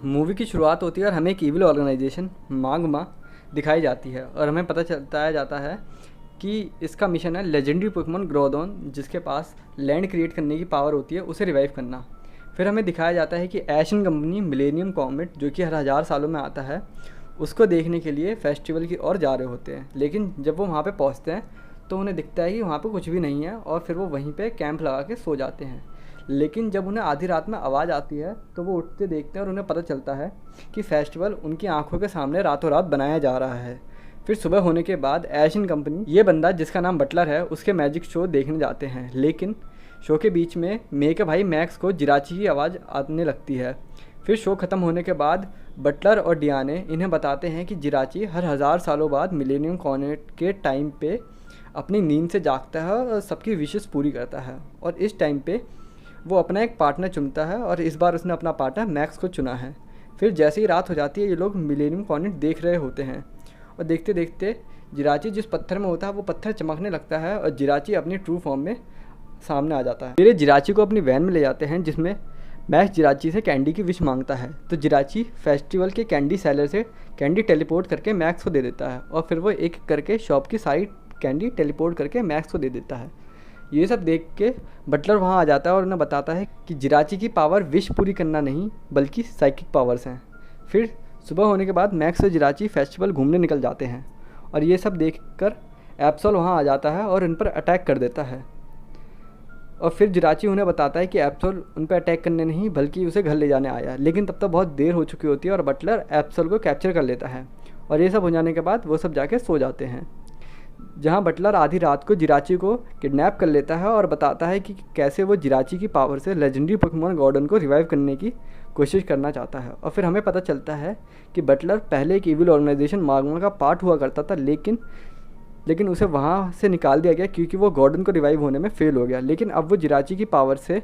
Movie की शुरुआत होती है और हमें एक इविल ऑर्गेनाइजेशन मांगमा दिखाई जाती है और हमें पता चलता जाता है कि इसका मिशन है लेजेंडरी पोकेमॉन ग्रोडॉन, जिसके पास लैंड क्रिएट करने की पावर होती है, उसे रिवाइव करना। फिर हमें दिखाया जाता है कि एशियन कंपनी मिलेनियम कॉमेट, जो कि हर 1000 सालों में आता है, उसको देखने के लिए फेस्टिवल की ओर जा रहे होते हैं। लेकिन जब वो वहाँ पे पहुँचते हैं तो उन्हें दिखता है कि वहाँ पे कुछ भी नहीं है और फिर वो वहीं पे कैंप लगा के सो जाते हैं। लेकिन जब उन्हें आधी रात में आवाज़ आती है तो वो उठते देखते हैं और उन्हें पता चलता है कि फेस्टिवल उनकी आंखों के सामने रातों रात बनाया जा रहा है। फिर सुबह होने के बाद एशियन कंपनी ये बंदा जिसका नाम बटलर है उसके मैजिक शो देखने जाते हैं। लेकिन शो के बीच में मे के भाई मैक्स को जिराची की आवाज़ आने लगती है। फिर शो ख़त्म होने के बाद बटलर और डियाने इन्हें बताते हैं कि जिराची हर 1000 सालों बाद मिलेनियम कॉनेट के टाइम पे अपनी नींद से जागता है और सबकी विशेस पूरी करता है, और इस टाइम पे वो अपना एक पार्टनर चुनता है और इस बार उसने अपना पार्टनर मैक्स को चुना है। फिर जैसे ही रात हो जाती है ये लोग मिलेनियम कॉनेट देख रहे होते हैं और देखते देखते जिराची जिस पत्थर में होता है वो पत्थर चमकने लगता है और जिराची अपनी ट्रू फॉर्म में सामने आ जाता है। फिर जिराची को अपनी वैन में ले जाते हैं जिसमें मैक्स जिराची से कैंडी की विश मांगता है, तो जिराची फेस्टिवल के कैंडी सेलर से कैंडी टेलीपोर्ट करके मैक्स को दे देता है और फिर वो एक एक करके शॉप की सारी कैंडी टेलीपोर्ट करके मैक्स को दे देता है। ये सब देख के बटलर वहाँ आ जाता है और उन्हें बताता है कि जिराची की पावर विश पूरी करना नहीं बल्कि साइकिक पावर्स हैं। फिर सुबह होने के बाद मैक्स और जिराची फेस्टिवल घूमने निकल जाते हैं और ये सब देखकर एप्सोल वहाँ आ जाता है और इन पर अटैक कर देता है। और फिर जिराची उन्हें बताता है कि एप्सोल उन पर अटैक करने नहीं बल्कि उसे घर ले जाने आया है। लेकिन तब तक बहुत देर हो चुकी होती है और बटलर एप्सोल को कैप्चर कर लेता है और ये सब हो जाने के बाद वो सब जाके सो जाते हैं, जहां बटलर आधी रात को जिराची को किडनैप कर लेता है और बताता है कि कैसे वो जिराची की पावर से लेजेंडरी पोकेमॉन गॉर्डन को रिवाइव करने की कोशिश करना चाहता है। और फिर हमें पता चलता है कि बटलर पहले एक इविल ऑर्गेनाइजेशन माग्मा का पार्ट हुआ करता था, लेकिन उसे वहाँ से निकाल दिया गया क्योंकि वो गॉर्डन को रिवाइव होने में फ़ेल हो गया। लेकिन अब वो जिराची की पावर से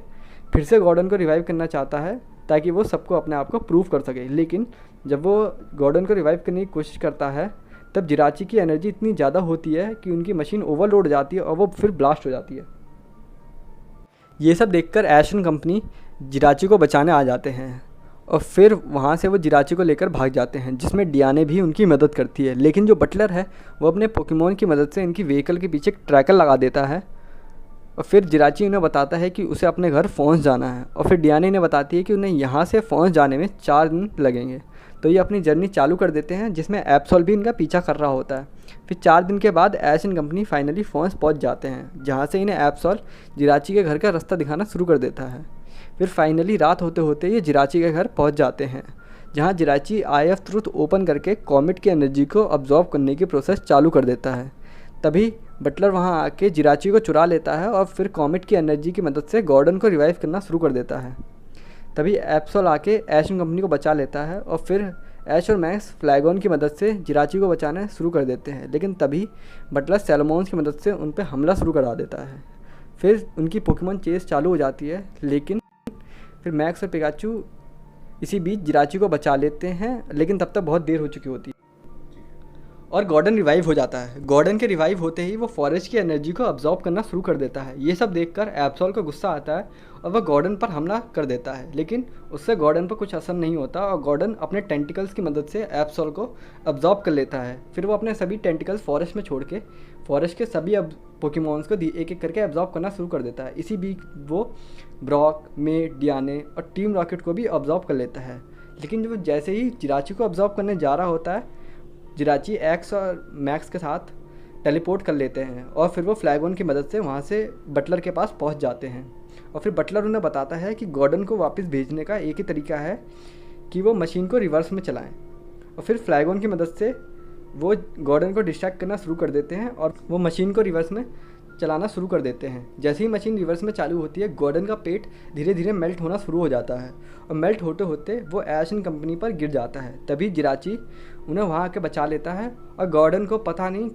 फिर से गॉर्डन को रिवाइव करना चाहता है ताकि वो सबको अपने आप को प्रूव कर सके। लेकिन जब वो गॉर्डन को रिवाइव करने की कोशिश करता है तब जिराची की एनर्जी इतनी ज़्यादा होती है कि उनकी मशीन ओवरलोड हो जाती है और वो फिर ब्लास्ट हो जाती है। ये सब देखकर एशियन कंपनी जिराची को बचाने आ जाते हैं और फिर वहाँ से वो जिराची को लेकर भाग जाते हैं, जिसमें डियाने भी उनकी मदद करती है। लेकिन जो बटलर है वो अपने पोकेमॉन की मदद से इनकी व्हीकल के पीछे एक ट्रैकर लगा देता है और फिर जिराची उन्हें बताता है कि उसे अपने घर पहुँच जाना है और फिर डियाने इन्हें बताती है कि उन्हें यहाँ से पहुँच जाने में 4 दिन लगेंगे। तो ये अपनी जर्नी चालू कर देते हैं जिसमें एप्सोल भी इनका पीछा कर रहा होता है। फिर 4 दिन के बाद एशियन कंपनी फाइनली फोन्स पहुंच जाते हैं, जहां से इन्हें एप्सोल जिराची के घर का रास्ता दिखाना शुरू कर देता है। फिर फाइनली रात होते होते ये जिराची के घर पहुंच जाते हैं, जहां जिराची आई ऑफ ट्रुथ ओपन करके कॉमेट की एनर्जी को अब्जॉर्ब करने की प्रोसेस चालू कर देता है। तभी बटलर वहां आके जिराची को चुरा लेता है और फिर कॉमेट की एनर्जी की मदद से गॉर्डन को रिवाइव करना शुरू कर देता है। तभी एप्सोल आके एशियन कंपनी को बचा लेता है और फिर ऐश और मैक्स फ्लैगॉन की मदद से जिराची को बचाना शुरू कर देते हैं। लेकिन तभी बटलर सैलोमोन्स की मदद से उन पर हमला शुरू करा देता है। फिर उनकी पोकेमॉन चेस चालू हो जाती है, लेकिन फिर मैक्स और पिकाचू इसी बीच जिराची को बचा लेते हैं, लेकिन तब तक बहुत देर हो चुकी होती है और गॉर्डन रिवाइव हो जाता है। गॉर्डन के रिवाइव होते ही वो फॉरेस्ट की एनर्जी को अब्जॉर्ब करना शुरू कर देता है। ये सब देखकर एप्सोल को गुस्सा आता है और वह गॉर्डन पर हमला कर देता है, लेकिन उससे गॉर्डन पर कुछ असर नहीं होता और गॉर्डन अपने टेंटिकल्स की मदद से एप्सोल को अब्जॉर्ब कर लेता है। फिर वो अपने सभी टेंटिकल्स फॉरेस्ट में छोड़ के फॉरेस्ट के सभी पोकेमॉन्स को एक एक करके अब्जॉर्ब करना शुरू कर देता है। इसी बीच वो ब्रॉक, मे, डियाने और टीम रॉकेट को भी अब्जॉर्ब कर लेता है। लेकिन जब जैसे ही जिराची को अब्जॉर्ब करने जा रहा होता है, जिराची एक्स और मैक्स के साथ टेलीपोर्ट कर लेते हैं और फिर वो फ्लैगॉन की मदद से वहाँ से बटलर के पास पहुँच जाते हैं। और फिर बटलर उन्हें बताता है कि गॉर्डन को वापस भेजने का एक ही तरीका है कि वो मशीन को रिवर्स में चलाएं। और फिर फ्लैगॉन की मदद से वो गॉर्डन को डिस्ट्रैक्ट करना शुरू कर देते हैं और वो मशीन को रिवर्स में चलाना शुरू कर देते हैं। जैसे ही मशीन रिवर्स में चालू होती है, गॉर्डन का पेट धीरे धीरे मेल्ट होना शुरू हो जाता है और मेल्ट होते होते वो एशियन कंपनी पर गिर जाता है। तभी जिराची उन्हें वहाँ आके बचा लेता है और गॉर्डन को पता नहीं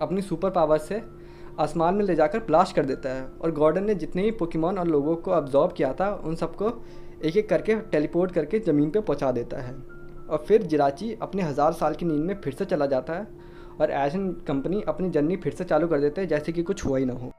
अपनी सुपर पावर से आसमान में ले जाकर ब्लास्ट कर देता है और गॉर्डन ने जितने भी पोकेमॉन और लोगों को अब्जॉर्ब किया था उन सबको एक एक करके टेलीपोर्ट करके ज़मीन पे पहुंचा देता है। और फिर जिराची अपने 1000 साल की नींद में फिर से चला जाता है और एशियन कंपनी अपनी जर्नी फिर से चालू कर देते हैं जैसे कि कुछ हुआ ही ना हो।